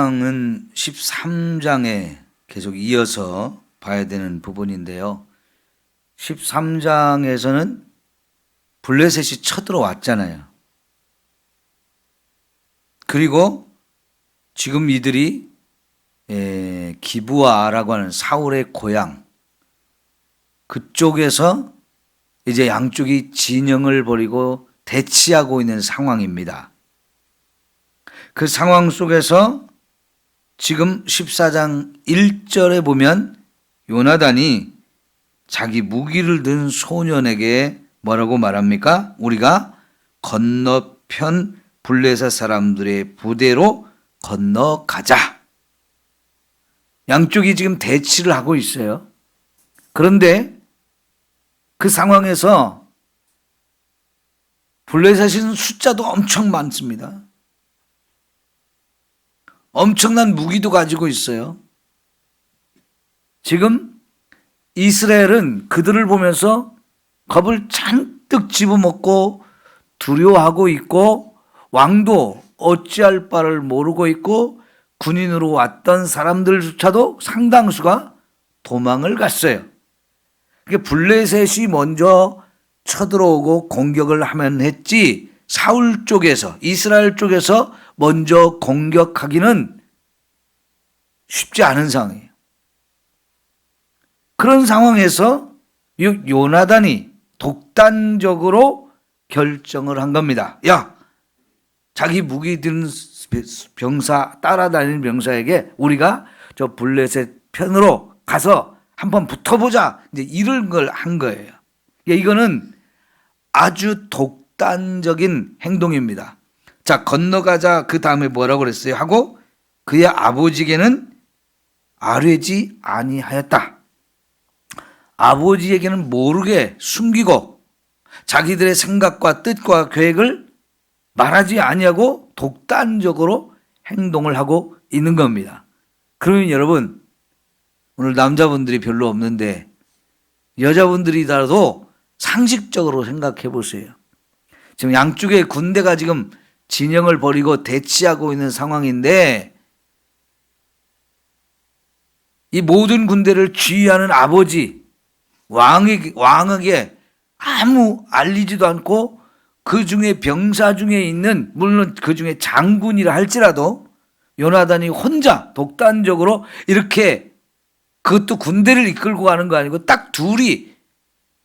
상황은 13장에 계속 이어서 봐야 되는 부분인데요. 13장에서는 블레셋이 쳐들어왔잖아요. 그리고 지금 이들이 기브아라고 하는 사울의 고향 그쪽에서 이제 양쪽이 진영을 벌이고 대치하고 있는 상황입니다. 그 상황 속에서 지금 14장 1절에 보면 요나단이 자기 무기를 든 소년에게 뭐라고 말합니까? 우리가 건너편 블레셋 사람들의 부대로 건너가자. 양쪽이 지금 대치를 하고 있어요. 그런데 그 상황에서 블레셋은 숫자도 엄청 많습니다. 엄청난 무기도 가지고 있어요. 지금 이스라엘은 그들을 보면서 겁을 잔뜩 집어먹고 두려워하고 있고 왕도 어찌할 바를 모르고 있고 군인으로 왔던 사람들조차도 상당수가 도망을 갔어요. 블레셋이 먼저 쳐들어오고 공격을 하면 했지 사울 쪽에서 이스라엘 쪽에서 먼저 공격하기는 쉽지 않은 상황이에요. 그런 상황에서 요나단이 독단적으로 결정을 한 겁니다. 야, 자기 무기 든 병사 따라다니는 병사에게 우리가 저 블레셋 편으로 가서 한번 붙어보자. 이제 이런 걸 한 거예요. 이거는 아주 독단적인 행동입니다. 자, 건너가자. 그 다음에 뭐라고 그랬어요? 하고 그의 아버지에게는 아뢰지 아니하였다. 아버지에게는 모르게 숨기고 자기들의 생각과 뜻과 계획을 말하지 아니하고 독단적으로 행동을 하고 있는 겁니다. 그러면 여러분, 오늘 남자분들이 별로 없는데 여자분들이라도 상식적으로 생각해 보세요. 지금 양쪽의 군대가 지금 진영을 벌이고 대치하고 있는 상황인데 이 모든 군대를 지휘하는 아버지 왕에게 아무 알리지도 않고 그 중에 병사 중에 있는 물론 그 중에 장군이라 할지라도 요나단이 혼자 독단적으로 이렇게 그것도 군대를 이끌고 가는 거 아니고 딱 둘이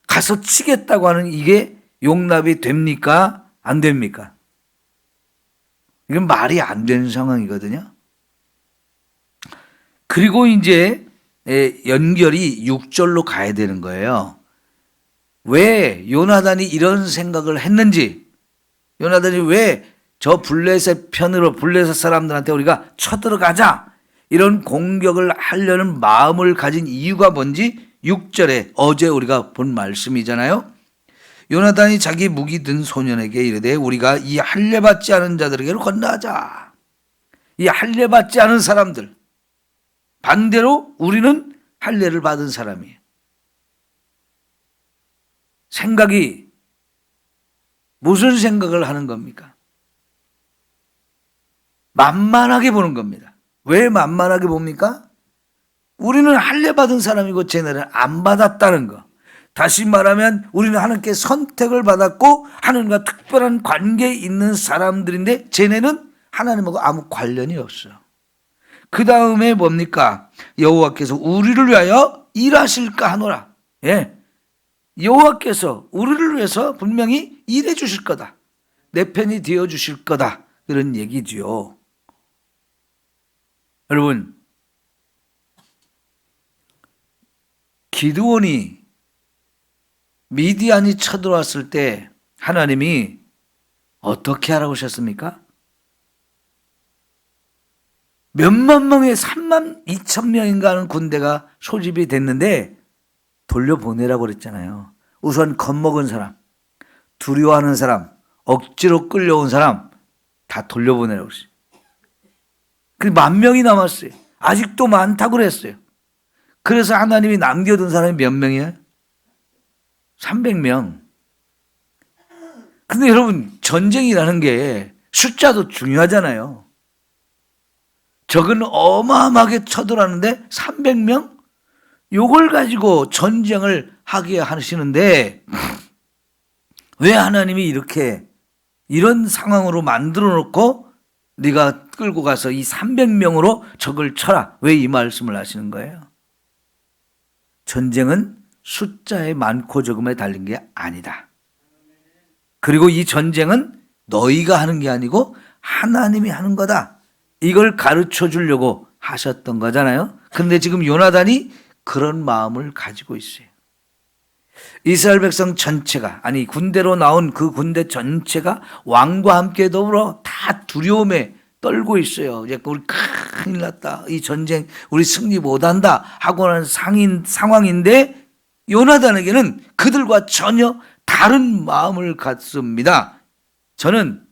가서 치겠다고 하는 이게 용납이 됩니까? 안 됩니까? 이건 말이 안 되는 상황이거든요. 그리고 이제 연결이 6절로 가야 되는 거예요. 왜 요나단이 이런 생각을 했는지, 요나단이 왜 저 블레셋 편으로 블레셋 사람들한테 우리가 쳐들어가자 이런 공격을 하려는 마음을 가진 이유가 뭔지 6절에 어제 우리가 본 말씀이잖아요. 요나단이 자기 무기 든 소년에게 이르되 우리가 이 할례받지 않은 자들에게로 건너가자. 이 할례받지 않은 사람들, 반대로 우리는 할례를 받은 사람이에요. 생각이 무슨 생각을 하는 겁니까? 만만하게 보는 겁니다. 왜 만만하게 봅니까? 우리는 할례 받은 사람이고 쟤네는 안 받았다는 거. 다시 말하면 우리는 하나님께 선택을 받았고 하나님과 특별한 관계에 있는 사람들인데 쟤네는 하나님하고 아무 관련이 없어요. 그 다음에 뭡니까? 여호와께서 우리를 위하여 일하실까 하노라. 예, 여호와께서 우리를 위해서 분명히 일해 주실 거다. 내 편이 되어 주실 거다. 이런 얘기지요. 여러분, 기드온이 미디안이 쳐들어왔을 때 하나님이 어떻게 하라고 하셨습니까? 몇만 명의 3만 2천 명인가 하는 군대가 소집이 됐는데 돌려보내라고 그랬잖아요. 우선 겁먹은 사람, 두려워하는 사람, 억지로 끌려온 사람 다 돌려보내라고 그랬어요. 그 10,000명이 남았어요. 아직도 많다고 그랬어요. 그래서 하나님이 남겨둔 사람이 몇 명이에요? 300명. 근데 여러분, 전쟁이라는 게 숫자도 중요하잖아요. 적은 어마어마하게 쳐들어왔는데 300명? 요걸 가지고 전쟁을 하게 하시는데 왜 하나님이 이렇게 이런 상황으로 만들어 놓고 네가 끌고 가서 이 300명으로 적을 쳐라. 왜 이 말씀을 하시는 거예요? 전쟁은 숫자의 많고 적음에 달린 게 아니다. 그리고 이 전쟁은 너희가 하는 게 아니고 하나님이 하는 거다. 이걸 가르쳐 주려고 하셨던 거잖아요. 근데 지금 요나단이 그런 마음을 가지고 있어요. 이스라엘 백성 전체가, 아니 군대로 나온 그 군대 전체가 왕과 함께 더불어 다 두려움에 떨고 있어요. 이제 우리 큰일 났다. 이 전쟁 우리 승리 못한다 하고 하는 상황인데 요나단에게는 그들과 전혀 다른 마음을 갖습니다. 저는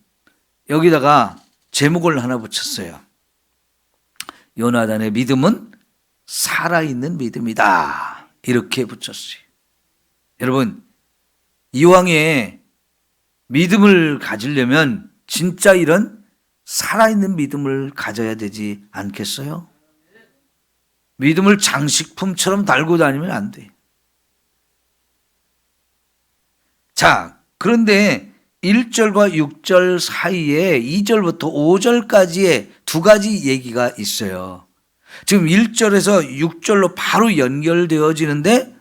여기다가 제목을 하나 붙였어요. 요나단의 믿음은 살아있는 믿음이다. 이렇게 붙였어요. 여러분, 이왕에 믿음을 가지려면 진짜 이런 살아있는 믿음을 가져야 되지 않겠어요? 믿음을 장식품처럼 달고 다니면 안 돼. 자, 그런데 1절과 6절 사이에 2절부터 5절까지의 두 가지 얘기가 있어요. 지금 1절에서 6절로 바로 연결되어지는데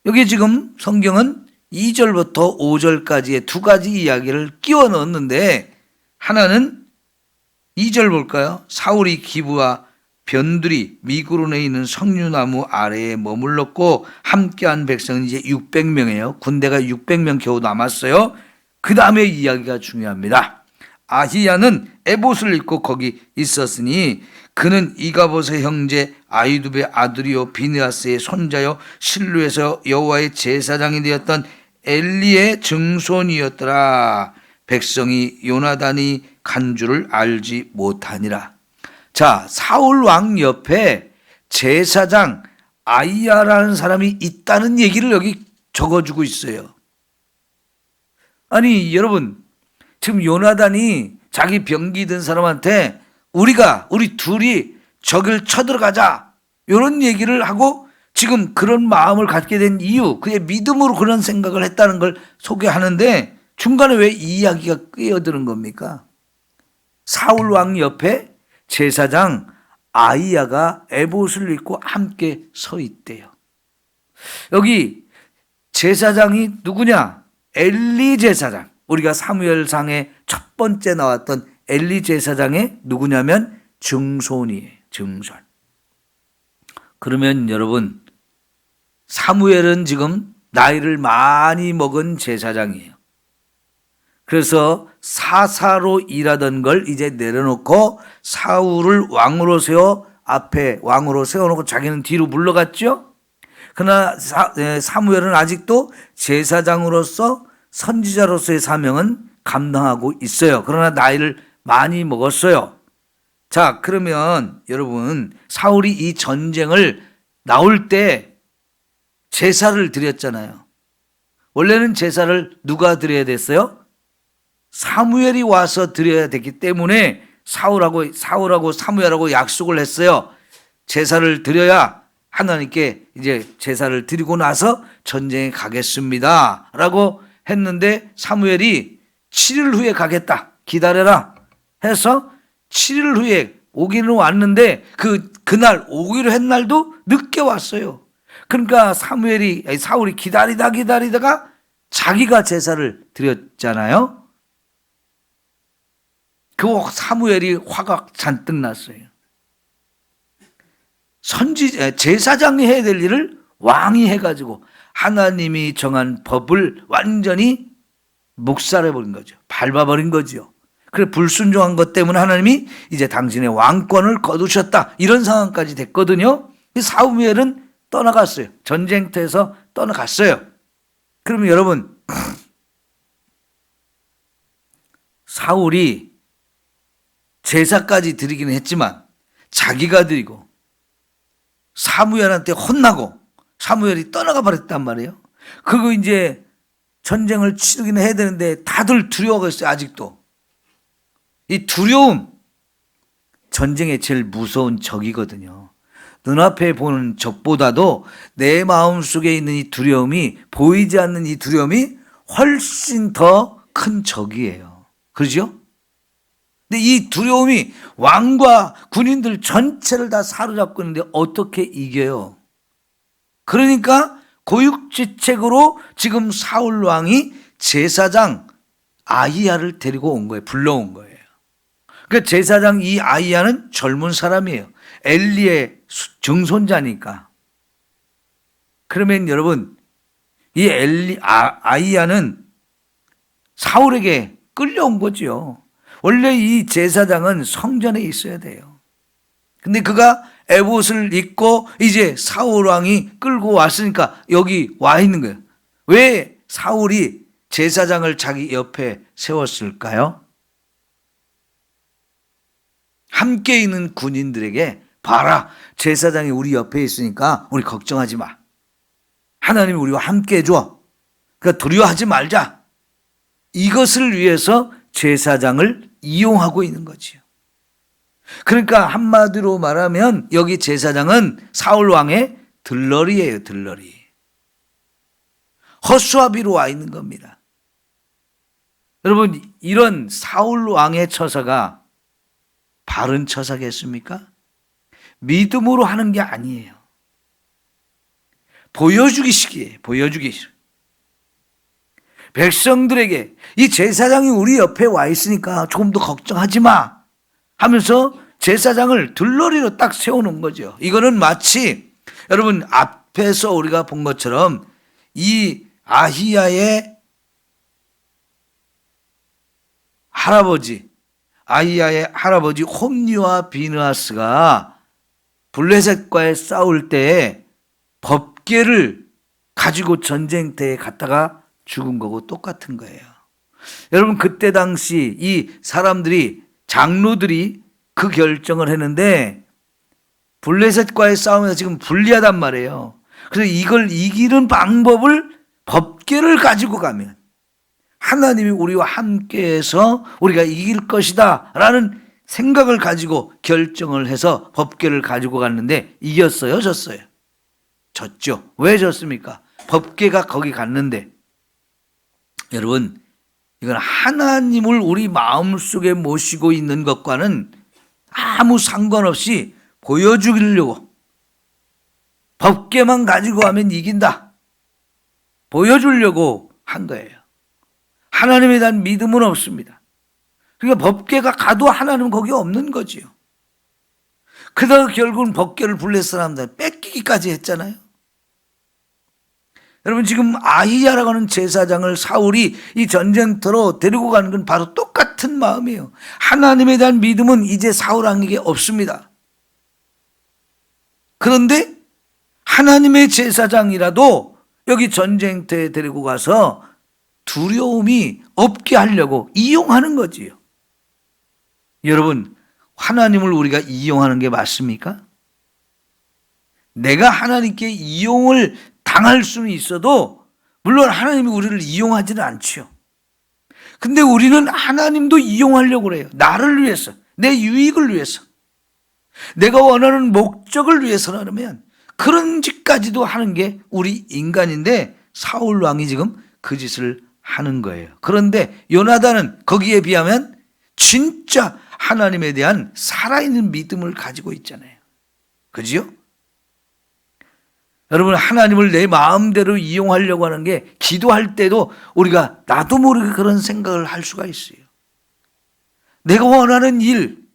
여기 지금 성경은 2절부터 5절까지의 두 가지 이야기를 끼워 넣었는데 하나는 2절 볼까요? 사울이 기브와 변두리 미그론에 있는 석류나무 아래에 머물렀고 함께한 백성은 이제 600명이에요. 군대가 600명 겨우 남았어요. 그 다음에 이야기가 중요합니다. 아히야는 에봇을 입고 거기 있었으니 그는 이가봇의 형제 아이두베 아들이요 비느하스의 손자요 실루에서 여호와의 제사장이 되었던 엘리의 증손이었더라. 백성이 요나단이 간 줄을 알지 못하니라. 자, 사울 왕 옆에 제사장 아히야라는 사람이 있다는 얘기를 여기 적어주고 있어요. 아니 여러분, 지금 요나단이 자기 병기 든 사람한테 우리 둘이 적을 쳐들어가자 이런 얘기를 하고 지금 그런 마음을 갖게 된 이유, 그의 믿음으로 그런 생각을 했다는 걸 소개하는데 중간에 왜 이 이야기가 끼어드는 겁니까? 사울 왕 옆에 제사장 아히야가 에봇을 입고 함께 서 있대요. 여기 제사장이 누구냐? 엘리 제사장. 우리가 사무엘상에 첫 번째 나왔던 엘리 제사장의 누구냐면 증손이에요. 증손. 그러면 여러분, 사무엘은 지금 나이를 많이 먹은 제사장이에요. 그래서 사사로 일하던 걸 이제 내려놓고 사울을 왕으로 앞에 왕으로 세워놓고 자기는 뒤로 물러갔죠. 그러나 사무엘은 아직도 제사장으로서 선지자로서의 사명은 감당하고 있어요. 그러나 나이를 많이 먹었어요. 자, 그러면 여러분, 사울이 이 전쟁을 나올 때 제사를 드렸잖아요. 원래는 제사를 누가 드려야 됐어요? 사무엘이 와서 드려야 됐기 때문에 사울하고 사무엘하고 약속을 했어요. 제사를 드려야 하나님께 이제 제사를 드리고 나서 전쟁에 가겠습니다 라고 했는데 사무엘이 7일 후에 가겠다, 기다려라 해서 7일 후에 오기는 왔는데 그날 오기로 한 날도 늦게 왔어요. 그러니까 사울이 기다리다가 자기가 제사를 드렸잖아요. 그 사무엘이 화가 잔뜩 났어요. 제사장이 해야 될 일을 왕이 해가지고 하나님이 정한 법을 완전히 묵살해버린 거죠. 밟아버린 거죠. 그래 불순종한 것 때문에 하나님이 이제 당신의 왕권을 거두셨다, 이런 상황까지 됐거든요. 사무엘은 떠나갔어요. 전쟁터에서 떠나갔어요. 그러면 여러분, 사울이 제사까지 드리기는 했지만 자기가 드리고 사무엘한테 혼나고 사무엘이 떠나가 버렸단 말이에요. 그거 이제 전쟁을 치르기는 해야 되는데 다들 두려워했어요. 아직도 이 두려움. 전쟁의 제일 무서운 적이거든요. 눈앞에 보는 적보다도 내 마음속에 있는 이 두려움이, 보이지 않는 이 두려움이 훨씬 더 큰 적이에요. 그러죠? 근데 이 두려움이 왕과 군인들 전체를 다 사로잡고 있는데 어떻게 이겨요? 그러니까 고육지책으로 지금 사울 왕이 제사장 아히야를 데리고 온 거예요. 불러온 거예요. 그러니까 제사장 이 아히야는 젊은 사람이에요. 엘리의 증손자니까. 그러면 여러분, 이 아히야는 사울에게 끌려온 거죠. 원래 이 제사장은 성전에 있어야 돼요. 근데 그가 에봇을 입고 이제 사울 왕이 끌고 왔으니까 여기 와 있는 거예요. 왜 사울이 제사장을 자기 옆에 세웠을까요? 함께 있는 군인들에게 봐라, 제사장이 우리 옆에 있으니까 우리 걱정하지 마. 하나님이 우리와 함께 해줘. 그러니까 두려워하지 말자. 이것을 위해서 제사장을 이용하고 있는 거지요. 그러니까 한마디로 말하면 여기 제사장은 사울 왕의 들러리예요. 들러리. 허수아비로 와 있는 겁니다. 여러분, 이런 사울 왕의 처사가 바른 처사겠습니까? 믿음으로 하는 게 아니에요. 보여주기식이에요. 보여주기식. 백성들에게 이 제사장이 우리 옆에 와 있으니까 조금 더 걱정하지 마 하면서 제사장을 들러리로 딱 세우는 거죠. 이거는 마치 여러분 앞에서 우리가 본 것처럼 이 아히야의 할아버지 홈니와 비느하스가 블레셋과의 싸울 때 법궤를 가지고 전쟁터에 갔다가 죽은 거고 똑같은 거예요. 여러분, 그때 당시 이 사람들이, 장로들이 그 결정을 했는데 블레셋과의 싸움에서 지금 불리하단 말이에요. 그래서 이걸 이기는 방법을 법궤를 가지고 가면 하나님이 우리와 함께해서 우리가 이길 것이다 라는 생각을 가지고 결정을 해서 법궤를 가지고 갔는데 이겼어요? 졌어요? 졌죠. 왜 졌습니까? 법궤가 거기 갔는데 여러분, 이건 하나님을 우리 마음속에 모시고 있는 것과는 아무 상관없이 보여주려고, 법궤만 가지고 하면 이긴다, 보여주려고 한 거예요. 하나님에 대한 믿음은 없습니다. 그러니까 법궤가 가도 하나님은 거기 없는 거지요. 그러다가 결국은 법궤를 블레셋 사람들 뺏기기까지 했잖아요. 여러분, 지금 아히야라고 하는 제사장을 사울이 이 전쟁터로 데리고 가는 건 바로 똑같은 마음이에요. 하나님에 대한 믿음은 이제 사울 왕에게 없습니다. 그런데 하나님의 제사장이라도 여기 전쟁터에 데리고 가서 두려움이 없게 하려고 이용하는 거지요. 여러분, 하나님을 우리가 이용하는 게 맞습니까? 내가 하나님께 이용을 당할 수는 있어도 물론 하나님이 우리를 이용하지는 않죠. 근데 우리는 하나님도 이용하려고 그래요. 나를 위해서, 내 유익을 위해서, 내가 원하는 목적을 위해서라면 그런 짓까지도 하는 게 우리 인간인데 사울 왕이 지금 그 짓을 하는 거예요. 그런데 요나단은 거기에 비하면 진짜 하나님에 대한 살아있는 믿음을 가지고 있잖아요. 그죠? 여러분, 하나님을 내 마음대로 이용하려고 하는 게 기도할 때도 우리가 나도 모르게 그런 생각을 할 수가 있어요. 내가 원하는 일,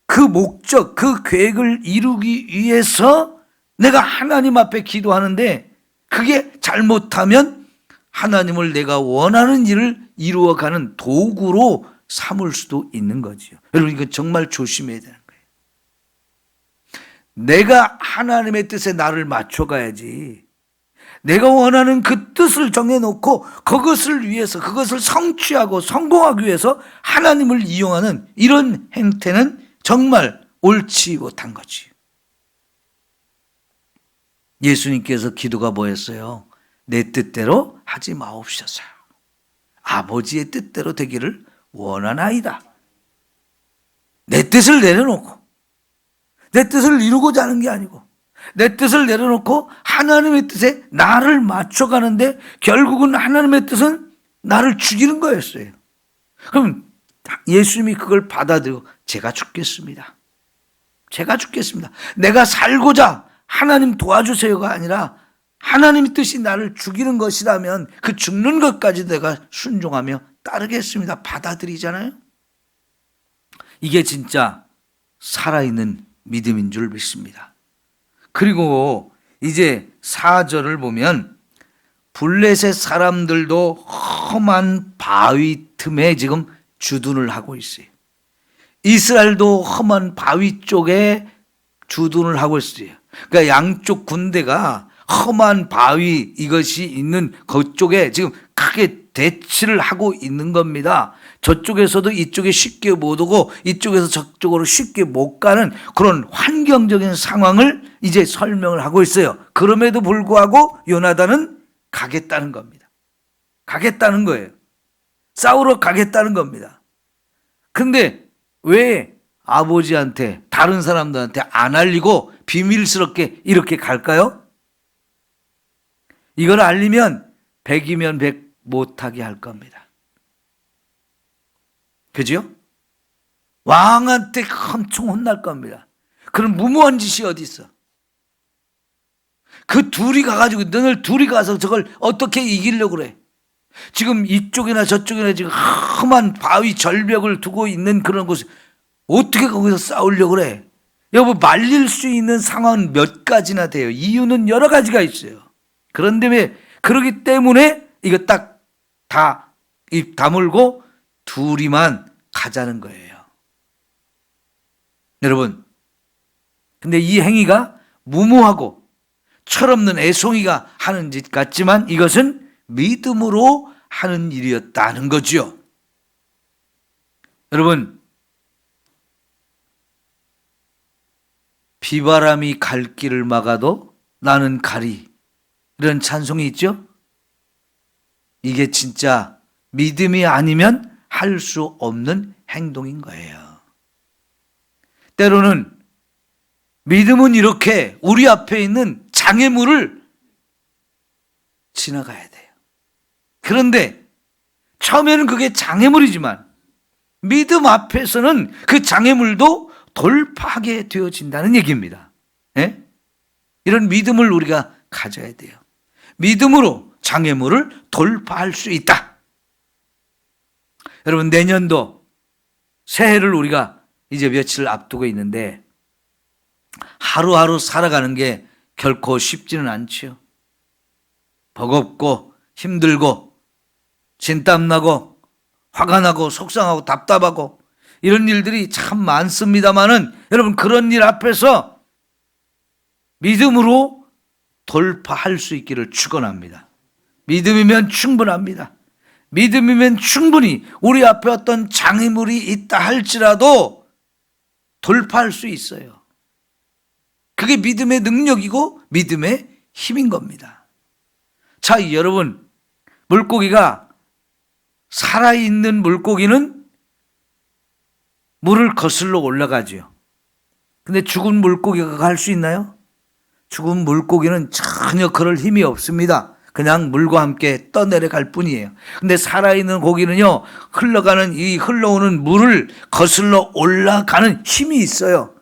그 목적, 그 계획을 이루기 위해서 내가 하나님 앞에 기도하는데 그게 잘못하면 하나님을 내가 원하는 일을 이루어가는 도구로 삼을 수도 있는 거지요. 여러분, 이거 정말 조심해야 되는 거예요. 내가 하나님의 뜻에 나를 맞춰가야지. 내가 원하는 그 뜻을 정해놓고 그것을 위해서, 그것을 성취하고 성공하기 위해서 하나님을 이용하는 이런 행태는 정말 옳지 못한 거지. 예수님께서 기도가 뭐였어요? 내 뜻대로 하지 마옵소서. 아버지의 뜻대로 되기를 원하나이다. 내 뜻을 내려놓고 내 뜻을 이루고자 하는 게 아니고 내 뜻을 내려놓고 하나님의 뜻에 나를 맞춰가는데 결국은 하나님의 뜻은 나를 죽이는 거였어요. 그럼 예수님이 그걸 받아들이고 제가 죽겠습니다. 제가 죽겠습니다. 내가 살고자 하나님 도와주세요가 아니라 하나님의 뜻이 나를 죽이는 것이라면 그 죽는 것까지 내가 순종하며 따르겠습니다. 받아들이잖아요. 이게 진짜 살아있는 믿음인 줄 믿습니다. 그리고 이제 4절을 보면 블레셋 사람들도 험한 바위 틈에 지금 주둔을 하고 있어요. 이스라엘도 험한 바위 쪽에 주둔을 하고 있어요. 그러니까 양쪽 군대가 험한 바위 이것이 있는 그쪽에 지금 크게 대치를 하고 있는 겁니다. 저쪽에서도 이쪽에 쉽게 못 오고 이쪽에서 저쪽으로 쉽게 못 가는 그런 환경적인 상황을 이제 설명을 하고 있어요. 그럼에도 불구하고 요나단은 가겠다는 겁니다. 가겠다는 거예요. 싸우러 가겠다는 겁니다. 근데 왜 아버지한테 다른 사람들한테 안 알리고 비밀스럽게 이렇게 갈까요? 이걸 알리면 100이면 100 못하게 할 겁니다. 그죠? 왕한테 엄청 혼날 겁니다. 그런 무모한 짓이 어디 있어? 그 둘이 가가지고 너들 둘이 가서 저걸 어떻게 이기려고 그래? 지금 이쪽이나 저쪽이나 지금 험한 바위 절벽을 두고 있는 그런 곳에 어떻게 거기서 싸우려고 그래? 여보, 말릴 수 있는 상황은 몇 가지나 돼요. 이유는 여러 가지가 있어요. 그런데 왜 그러기 때문에 이거 딱 다 입 다물고 둘이만 가자는 거예요. 여러분, 근데 이 행위가 무모하고 철없는 애송이가 하는 짓 같지만 이것은 믿음으로 하는 일이었다는 거죠. 여러분, 비바람이 갈 길을 막아도 나는 가리, 이런 찬송이 있죠? 이게 진짜 믿음이 아니면 할 수 없는 행동인 거예요. 때로는 믿음은 이렇게 우리 앞에 있는 장애물을 지나가야 돼요. 그런데 처음에는 그게 장애물이지만 믿음 앞에서는 그 장애물도 돌파하게 되어진다는 얘기입니다. 네? 이런 믿음을 우리가 가져야 돼요. 믿음으로 장애물을 돌파할 수 있다. 여러분, 내년도 새해를 우리가 이제 며칠 앞두고 있는데 하루하루 살아가는 게 결코 쉽지는 않죠. 버겁고 힘들고 진땀나고 화가 나고 속상하고 답답하고 이런 일들이 참 많습니다만은 여러분, 그런 일 앞에서 믿음으로 돌파할 수 있기를 축원합니다. 믿음이면 충분합니다. 믿음이면 충분히 우리 앞에 어떤 장애물이 있다 할지라도 돌파할 수 있어요. 그게 믿음의 능력이고 믿음의 힘인 겁니다. 자, 여러분, 물고기가 살아있는 물고기는 물을 거슬러 올라가죠. 근데 죽은 물고기가 갈 수 있나요? 죽은 물고기는 전혀 그럴 힘이 없습니다. 그냥 물과 함께 떠내려갈 뿐이에요. 근데 살아있는 고기는요, 흘러오는 물을 거슬러 올라가는 힘이 있어요.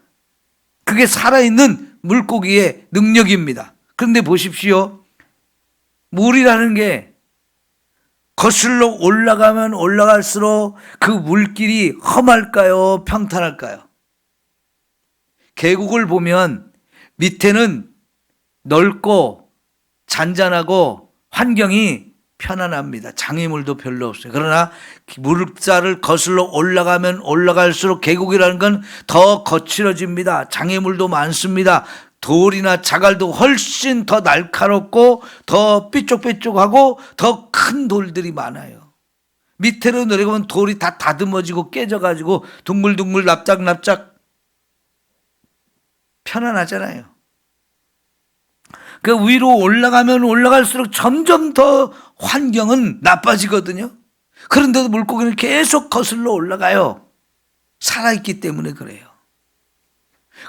그게 살아있는 물고기의 능력입니다. 그런데 보십시오. 물이라는 게 거슬러 올라가면 올라갈수록 그 물길이 험할까요? 평탄할까요? 계곡을 보면 밑에는 넓고 잔잔하고 환경이 편안합니다. 장애물도 별로 없어요. 그러나 물살을 거슬러 올라가면 올라갈수록 계곡이라는 건 더 거칠어집니다. 장애물도 많습니다. 돌이나 자갈도 훨씬 더 날카롭고 더 삐쪽삐쪽하고 더 큰 돌들이 많아요. 밑으로 내려가면 돌이 다 다듬어지고 깨져가지고 둥글둥글 납작납작 편안하잖아요. 그 위로 올라가면 올라갈수록 점점 더 환경은 나빠지거든요. 그런데도 물고기는 계속 거슬러 올라가요. 살아있기 때문에 그래요.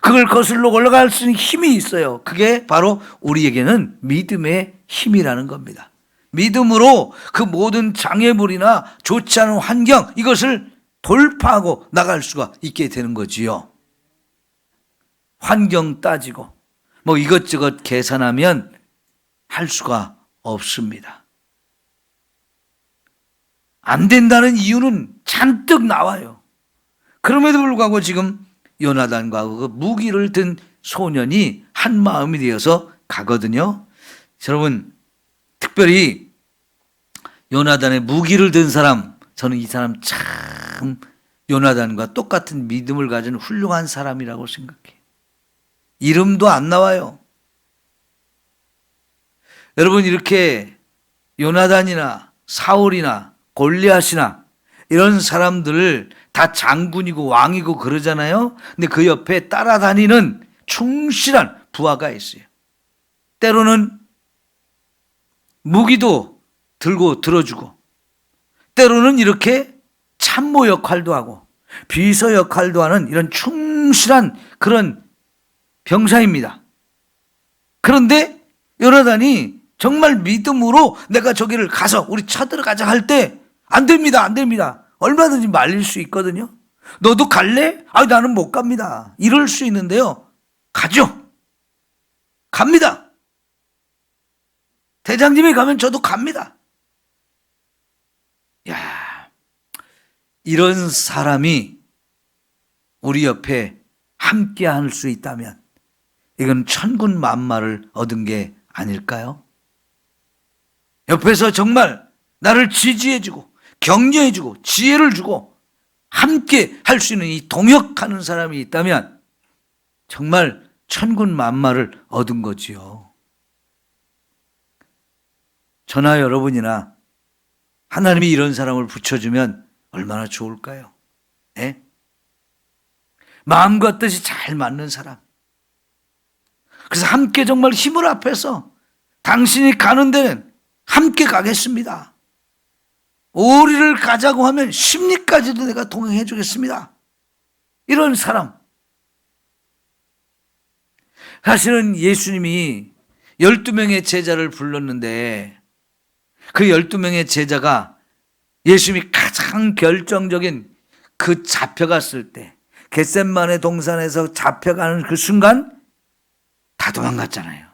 그걸 거슬러 올라갈 수 있는 힘이 있어요. 그게 바로 우리에게는 믿음의 힘이라는 겁니다. 믿음으로 그 모든 장애물이나 좋지 않은 환경, 이것을 돌파하고 나갈 수가 있게 되는 거지요. 환경 따지고 뭐 이것저것 계산하면 할 수가 없습니다. 안 된다는 이유는 잔뜩 나와요. 그럼에도 불구하고 지금 요나단과 그 무기를 든 소년이 한 마음이 되어서 가거든요. 여러분, 특별히 요나단의 무기를 든 사람, 저는 이 사람 참 요나단과 똑같은 믿음을 가진 훌륭한 사람이라고 생각해요. 이름도 안 나와요. 여러분, 이렇게 요나단이나 사울이나 골리앗이나 이런 사람들을 다 장군이고 왕이고 그러잖아요. 근데 그 옆에 따라다니는 충실한 부하가 있어요. 때로는 무기도 들고 들어주고, 때로는 이렇게 참모 역할도 하고 비서 역할도 하는 이런 충실한 그런 병사입니다. 그런데 요나단이 정말 믿음으로 내가 저기를 가서 우리 쳐들어가자 할 때 안 됩니다, 안 됩니다. 얼마든지 말릴 수 있거든요. 너도 갈래? 아, 나는 못 갑니다. 이럴 수 있는데요. 가죠. 갑니다. 대장님이 가면 저도 갑니다. 야, 이런 사람이 우리 옆에 함께 할 수 있다면 이건 천군 만마를 얻은 게 아닐까요? 옆에서 정말 나를 지지해주고 격려해주고 지혜를 주고 함께 할 수 있는 이 동역하는 사람이 있다면 정말 천군 만마를 얻은 거지요. 저나 여러분이나 하나님이 이런 사람을 붙여주면 얼마나 좋을까요? 네? 마음과 뜻이 잘 맞는 사람. 그래서 함께 정말 힘을 합해서 당신이 가는 데는 함께 가겠습니다. 오리를 가자고 하면 십리까지도 내가 동행해 주겠습니다. 이런 사람. 사실은 예수님이 12명의 제자를 불렀는데 그 12명의 제자가 예수님이 가장 결정적인 그 잡혀갔을 때 겟셋마네 동산에서 잡혀가는 그 순간 다 도망갔잖아요.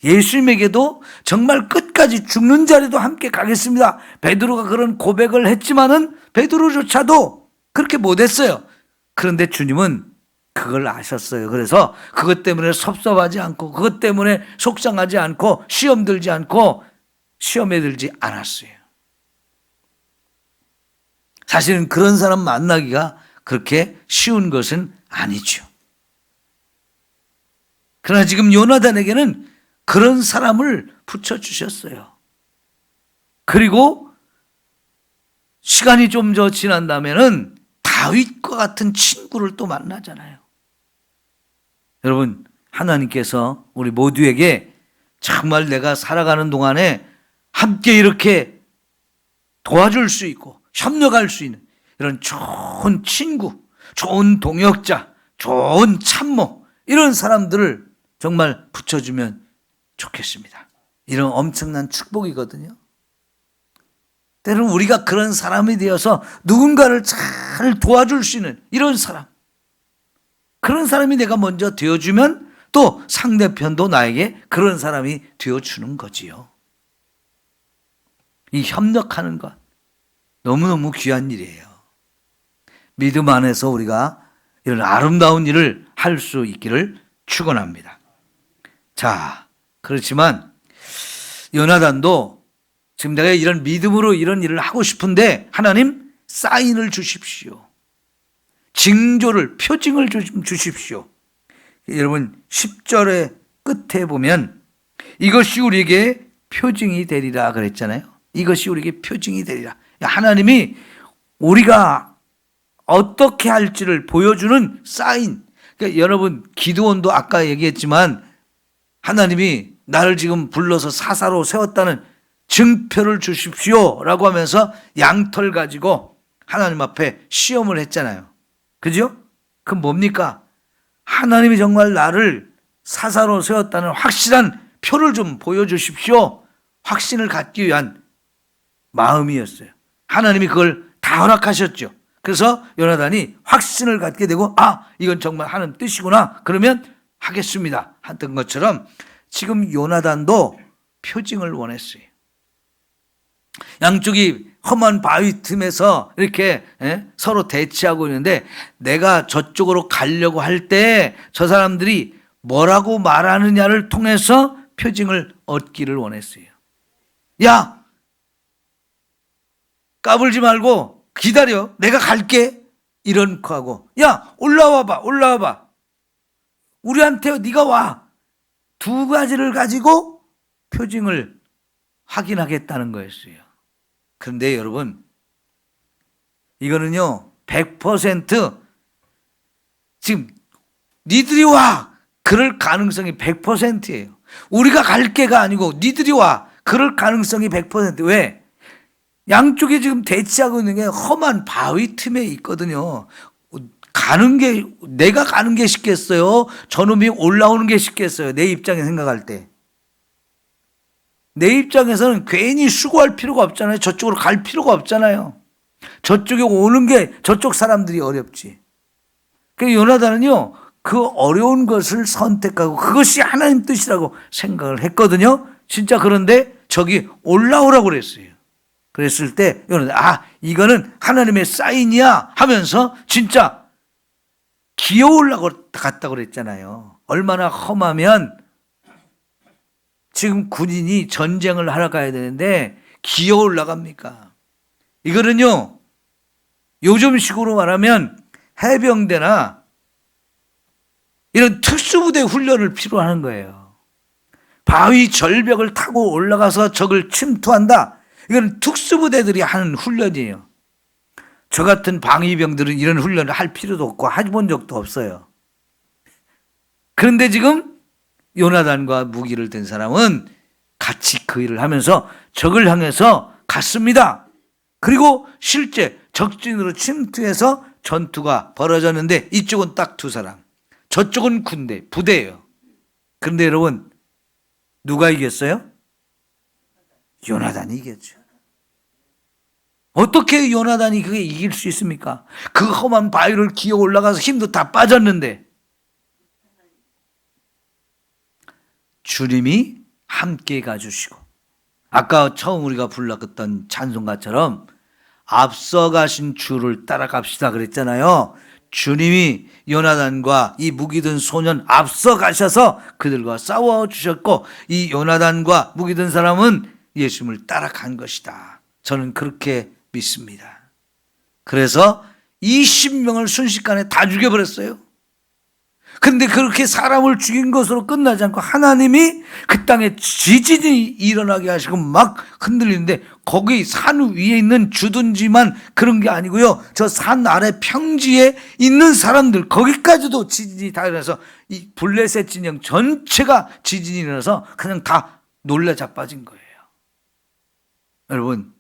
예수님에게도 정말 끝까지 죽는 자리도 함께 가겠습니다. 베드로가 그런 고백을 했지만은 베드로조차도 그렇게 못했어요. 그런데 주님은 그걸 아셨어요. 그래서 그것 때문에 섭섭하지 않고 그것 때문에 속상하지 않고 시험 들지 않고 시험에 들지 않았어요. 사실은 그런 사람 만나기가 그렇게 쉬운 것은 아니죠. 그러나 지금 요나단에게는 그런 사람을 붙여주셨어요. 그리고 시간이 좀 더 지난다면은 다윗과 같은 친구를 또 만나잖아요. 여러분, 하나님께서 우리 모두에게 정말 내가 살아가는 동안에 함께 이렇게 도와줄 수 있고 협력할 수 있는 이런 좋은 친구, 좋은 동역자, 좋은 참모, 이런 사람들을 정말 붙여주면 좋겠습니다. 이런 엄청난 축복이거든요. 때로는 우리가 그런 사람이 되어서 누군가를 잘 도와줄 수 있는 이런 사람, 그런 사람이 내가 먼저 되어주면 또 상대편도 나에게 그런 사람이 되어주는 거지요. 이 협력하는 것 너무너무 귀한 일이에요. 믿음 안에서 우리가 이런 아름다운 일을 할 수 있기를 축원합니다. 자, 그렇지만 요나단도 지금 내가 이런 믿음으로 이런 일을 하고 싶은데 하나님 사인을 주십시오. 징조를, 표징을 주십시오. 여러분 10절의 끝에 보면 이것이 우리에게 표징이 되리라 그랬잖아요. 이것이 우리에게 표징이 되리라. 하나님이 우리가 어떻게 할지를 보여주는 사인. 그러니까 여러분 기드온도 아까 얘기했지만 하나님이 나를 지금 불러서 사사로 세웠다는 증표를 주십시오 라고 하면서 양털 가지고 하나님 앞에 시험을 했잖아요. 그죠? 그럼 뭡니까? 하나님이 정말 나를 사사로 세웠다는 확실한 표를 좀 보여주십시오. 확신을 갖기 위한 마음이었어요. 하나님이 그걸 다 허락하셨죠. 그래서 요나단이 확신을 갖게 되고 이건 정말 하나님 뜻이구나. 그러면 하겠습니다. 했던 것처럼 지금 요나단도 표징을 원했어요. 양쪽이 험한 바위 틈에서 이렇게 서로 대치하고 있는데 내가 저쪽으로 가려고 할 때 저 사람들이 뭐라고 말하느냐를 통해서 표징을 얻기를 원했어요. 야, 까불지 말고 기다려. 내가 갈게. 이런 거 하고 야, 올라와봐. 우리한테 네가 와. 두 가지를 가지고 표징을 확인하겠다는 거였어요. 그런데 여러분, 이거는요 100% 지금 니들이 와 그럴 가능성이 100%예요. 우리가 갈 게가 아니고 니들이 와 그럴 가능성이 100%. 왜? 양쪽에 지금 대치하고 있는 게 험한 바위 틈에 있거든요. 내가 가는 게 쉽겠어요? 저놈이 올라오는 게 쉽겠어요? 내 입장에 생각할 때. 내 입장에서는 괜히 수고할 필요가 없잖아요. 저쪽으로 갈 필요가 없잖아요. 저쪽에 오는 게 저쪽 사람들이 어렵지. 그러니까 요나단은요, 그 어려운 것을 선택하고 그것이 하나님 뜻이라고 생각을 했거든요. 진짜. 그런데 저기 올라오라고 그랬어요. 그랬을 때 요나단, 이거는 하나님의 사인이야 하면서 진짜 기어 올라갔다고 그랬잖아요. 얼마나 험하면 지금 군인이 전쟁을 하러 가야 되는데 기어 올라갑니까? 이거는요, 요즘식으로 말하면 해병대나 이런 특수부대 훈련을 필요로 하는 거예요. 바위 절벽을 타고 올라가서 적을 침투한다. 이건 특수부대들이 하는 훈련이에요. 저 같은 방위병들은 이런 훈련을 할 필요도 없고 해본 적도 없어요. 그런데 지금 요나단과 무기를 든 사람은 같이 그 일을 하면서 적을 향해서 갔습니다. 그리고 실제 적진으로 침투해서 전투가 벌어졌는데 이쪽은 딱 두 사람, 저쪽은 부대예요. 그런데 여러분, 누가 이겼어요? 요나단이 이겼죠. 어떻게 요나단이 그게 이길 수 있습니까? 그 험한 바위를 기어 올라가서 힘도 다 빠졌는데 주님이 함께 가주시고, 아까 처음 우리가 불렀던 찬송가처럼 앞서가신 주를 따라갑시다 그랬잖아요. 주님이 요나단과 이 무기든 소년 앞서가셔서 그들과 싸워주셨고, 이 요나단과 무기든 사람은 예수님을 따라간 것이다. 저는 그렇게 믿습니다. 그래서 20명을 순식간에 다 죽여버렸어요. 근데 그렇게 사람을 죽인 것으로 끝나지 않고 하나님이 그 땅에 지진이 일어나게 하시고 막 흔들리는데, 거기 산 위에 있는 주둔지만 그런 게 아니고요, 저 산 아래 평지에 있는 사람들 거기까지도 지진이 다 일어나서 이 블레셋 진영 전체가 지진이 일어나서 그냥 다 놀라 자빠진 거예요. 여러분,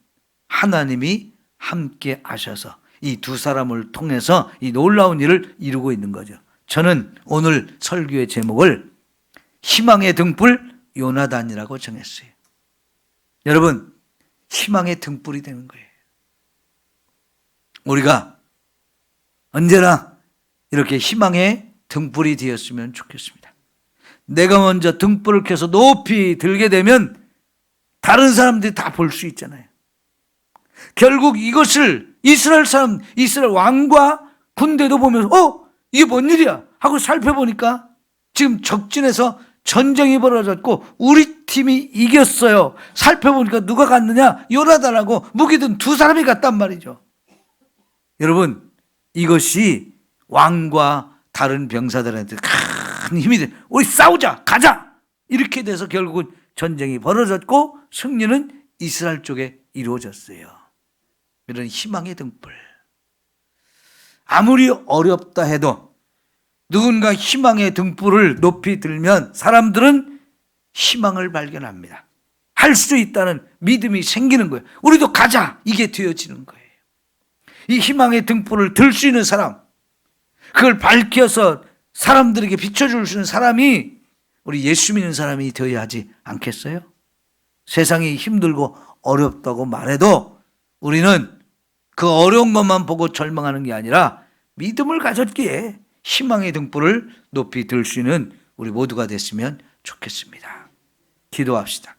하나님이 함께 하셔서 이 두 사람을 통해서 이 놀라운 일을 이루고 있는 거죠. 저는 오늘 설교의 제목을 희망의 등불 요나단이라고 정했어요. 여러분, 희망의 등불이 되는 거예요. 우리가 언제나 이렇게 희망의 등불이 되었으면 좋겠습니다. 내가 먼저 등불을 켜서 높이 들게 되면 다른 사람들이 다 볼 수 있잖아요. 결국 이것을 이스라엘 왕과 군대도 보면서 이게 뭔 일이야 하고 살펴보니까 지금 적진에서 전쟁이 벌어졌고 우리 팀이 이겼어요. 살펴보니까 누가 갔느냐? 요나단하고 무기든 두 사람이 갔단 말이죠. 여러분, 이것이 왕과 다른 병사들한테 큰 힘이 돼. 우리 싸우자, 가자, 이렇게 돼서 결국은 전쟁이 벌어졌고 승리는 이스라엘 쪽에 이루어졌어요. 이런 희망의 등불. 아무리 어렵다 해도 누군가 희망의 등불을 높이 들면 사람들은 희망을 발견합니다. 할 수 있다는 믿음이 생기는 거예요. 우리도 가자, 이게 되어지는 거예요. 이 희망의 등불을 들 수 있는 사람, 그걸 밝혀서 사람들에게 비춰줄 수 있는 사람이 우리 예수 믿는 사람이 되어야 하지 않겠어요? 세상이 힘들고 어렵다고 말해도 우리는 그 어려운 것만 보고 절망하는 게 아니라 믿음을 가졌기에 희망의 등불을 높이 들 수 있는 우리 모두가 됐으면 좋겠습니다. 기도합시다.